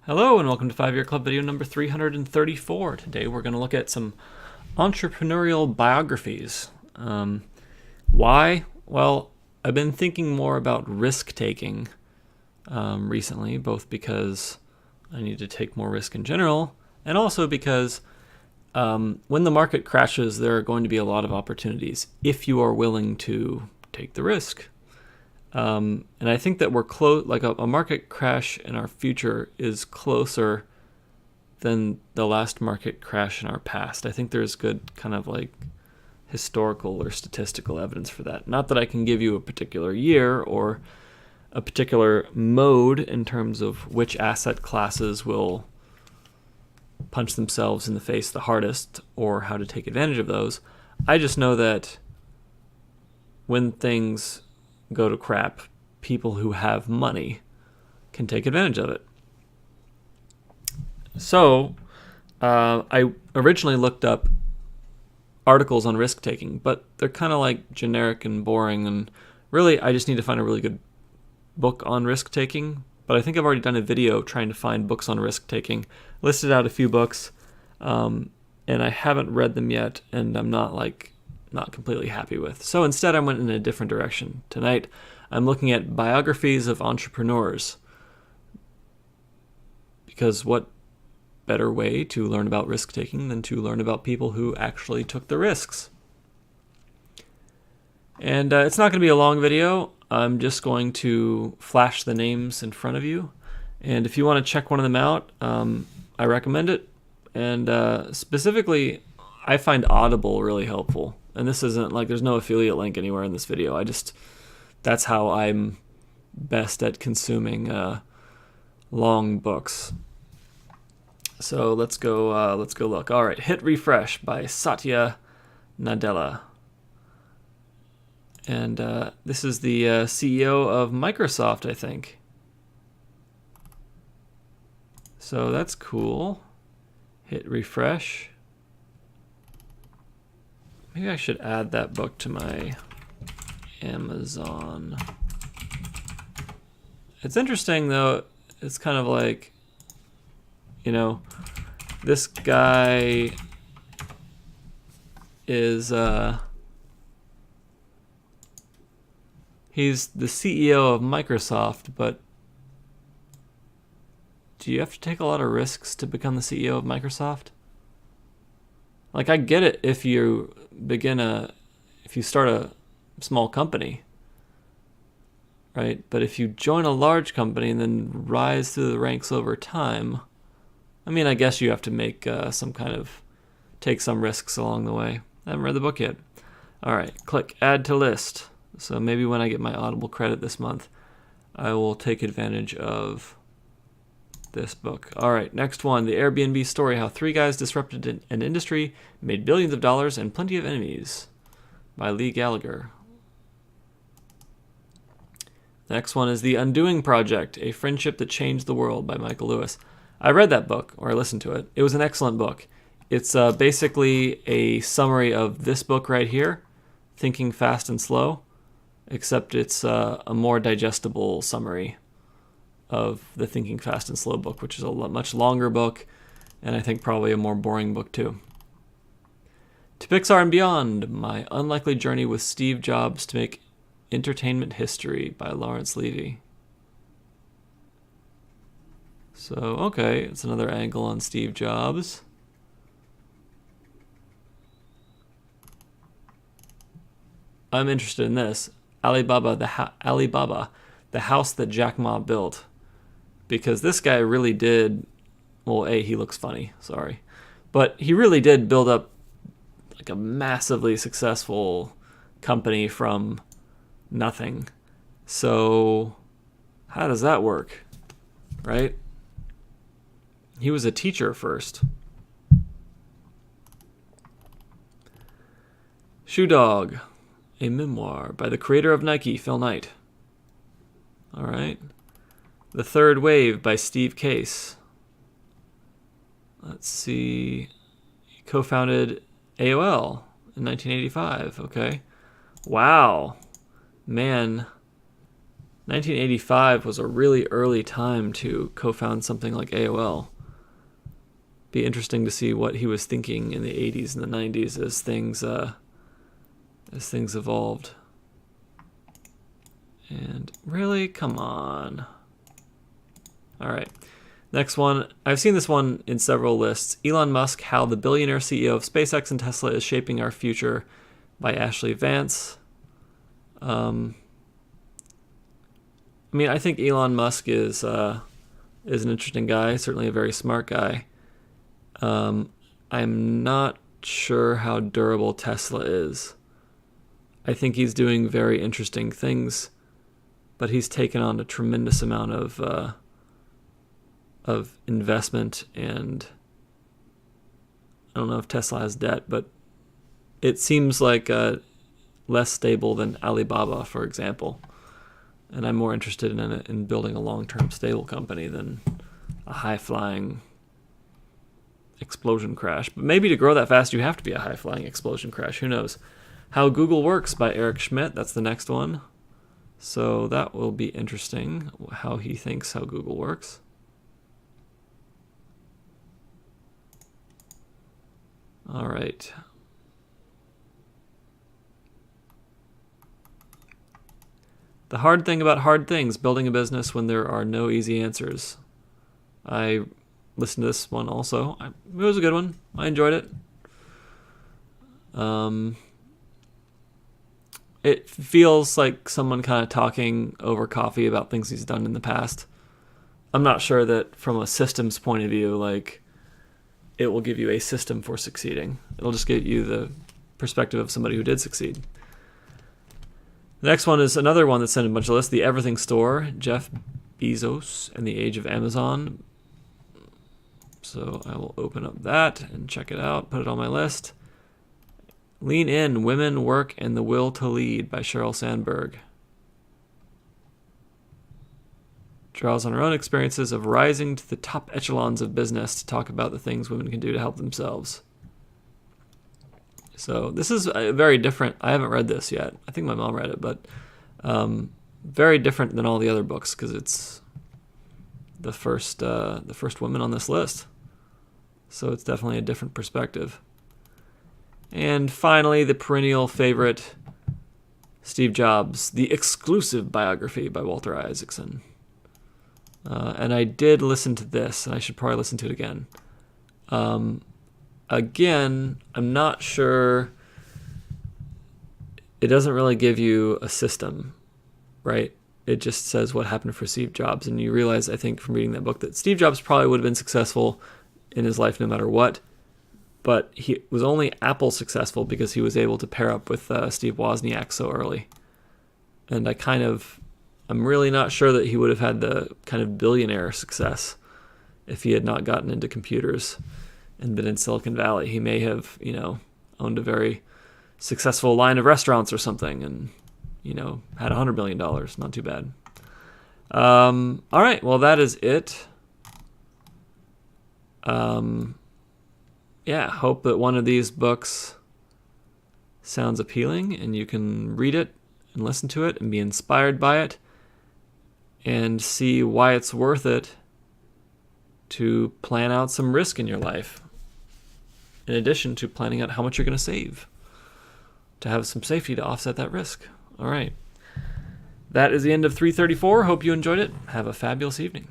Hello and welcome to 5-Year Club video number 334. Today we're going to look at some entrepreneurial biographies. Why? Well, I've been thinking more about risk-taking recently, both because I need to take more risk in general, and also because when the market crashes, there are going to be a lot of opportunities if you are willing to take the risk. And I think that we're close, like a market crash in our future is closer than the last market crash in our past. I think there's good kind of like historical or statistical evidence for that. Not that I can give you a particular year or a particular mode in terms of which asset classes will punch themselves in the face the hardest or how to take advantage of those. I just know that when things go to crap, people who have money can take advantage of it. So I originally looked up articles on risk taking, but they're kind of like generic and boring, and really I just need to find a really good book on risk taking. But I think I've already done a video trying to find books on risk taking, listed out a few books, and I haven't read them yet, and I'm not completely happy with. So instead I went in a different direction. Tonight I'm looking at biographies of entrepreneurs, because what better way to learn about risk taking than to learn about people who actually took the risks. And it's not going to be a long video. I'm just going to flash the names in front of you, and if you want to check one of them out, I recommend it. And specifically, I find Audible really helpful. And this isn't like, there's no affiliate link anywhere in this video. That's how I'm best at consuming long books. So let's go look. All right, Hit Refresh by Satya Nadella. And this is the CEO of Microsoft, I think. So that's cool. Hit Refresh. Maybe I should add that book to my Amazon. It's interesting though, it's kind of like, you know, this guy is, he's the CEO of Microsoft, but do you have to take a lot of risks to become the CEO of Microsoft? Like, I get it if you start a small company, right? But if you join a large company and then rise through the ranks over time, I mean, I guess you have to make take some risks along the way. I haven't read the book yet. All right, click Add to List. So maybe when I get my Audible credit this month, I will take advantage of this book. All right, next one, The Airbnb Story, How 3 Guys Disrupted an Industry, Made Billions of Dollars, and Plenty of Enemies by Lee Gallagher. The next one is The Undoing Project, A Friendship That Changed the World by Michael Lewis. I read that book, or I listened to it. It was an excellent book. It's basically a summary of this book right here, Thinking Fast and Slow, except it's a more digestible summary of the Thinking Fast and Slow book, which is a much longer book, and I think probably a more boring book too. To Pixar and Beyond, My Unlikely Journey with Steve Jobs to Make Entertainment History by Lawrence Levy. So, okay, it's another angle on Steve Jobs. I'm interested in this. Alibaba, the House That Jack Ma Built. Because this guy really did, well, he looks funny, sorry. But he really did build up like a massively successful company from nothing. So how does that work, right? He was a teacher first. Shoe Dog, a memoir by the creator of Nike, Phil Knight. All right. The Third Wave by Steve Case. Let's see. He co-founded AOL in 1985. Okay. Wow. Man, 1985 was a really early time to co-found something like AOL. Be interesting to see what he was thinking in the 80s and the 90s as things evolved. And really, come on. All right. Next one. I've seen this one in several lists. Elon Musk, How the Billionaire CEO of SpaceX and Tesla is Shaping Our Future by Ashley Vance. I think Elon Musk is an interesting guy, certainly a very smart guy. I'm not sure how durable Tesla is. I think he's doing very interesting things, but he's taken on a tremendous amount of investment, and I don't know if Tesla has debt, but it seems like less stable than Alibaba, for example. And I'm more interested in building a long-term stable company than a high-flying explosion crash. But maybe to grow that fast, you have to be a high-flying explosion crash. Who knows? How Google Works by Eric Schmidt. That's the next one. So that will be interesting, how he thinks how Google works. All right. The hard thing about hard things, building a business when there are no easy answers. I listened to this one also. It was a good one. I enjoyed it. It feels like someone kind of talking over coffee about things he's done in the past. I'm not sure that from a systems point of view, like, it will give you a system for succeeding. It'll just give you the perspective of somebody who did succeed. The next one is another one that's in a bunch of lists, The Everything Store, Jeff Bezos and the Age of Amazon. So I will open up that and check it out, put it on my list. Lean In, Women, Work, and the Will to Lead by Sheryl Sandberg. Draws on her own experiences of rising to the top echelons of business to talk about the things women can do to help themselves. So this is very different. I haven't read this yet. I think my mom read it, but very different than all the other books because it's the first woman on this list. So it's definitely a different perspective. And finally, the perennial favorite, Steve Jobs, The Exclusive Biography by Walter Isaacson. And I did listen to this, and I should probably listen to it again. Again, I'm not sure. It doesn't really give you a system, right? It just says what happened for Steve Jobs. And you realize, I think, from reading that book, that Steve Jobs probably would have been successful in his life no matter what. But he was only Apple successful because he was able to pair up with Steve Wozniak so early. And I'm really not sure that he would have had the kind of billionaire success if he had not gotten into computers and been in Silicon Valley. He may have, owned a very successful line of restaurants or something and, had $100 million. Not too bad. All right. Well, that is it. Hope that one of these books sounds appealing and you can read it and listen to it and be inspired by it and see why it's worth it to plan out some risk in your life, in addition to planning out how much you're going to save, to have some safety to offset that risk. All right. That is the end of 334. Hope you enjoyed it. Have a fabulous evening.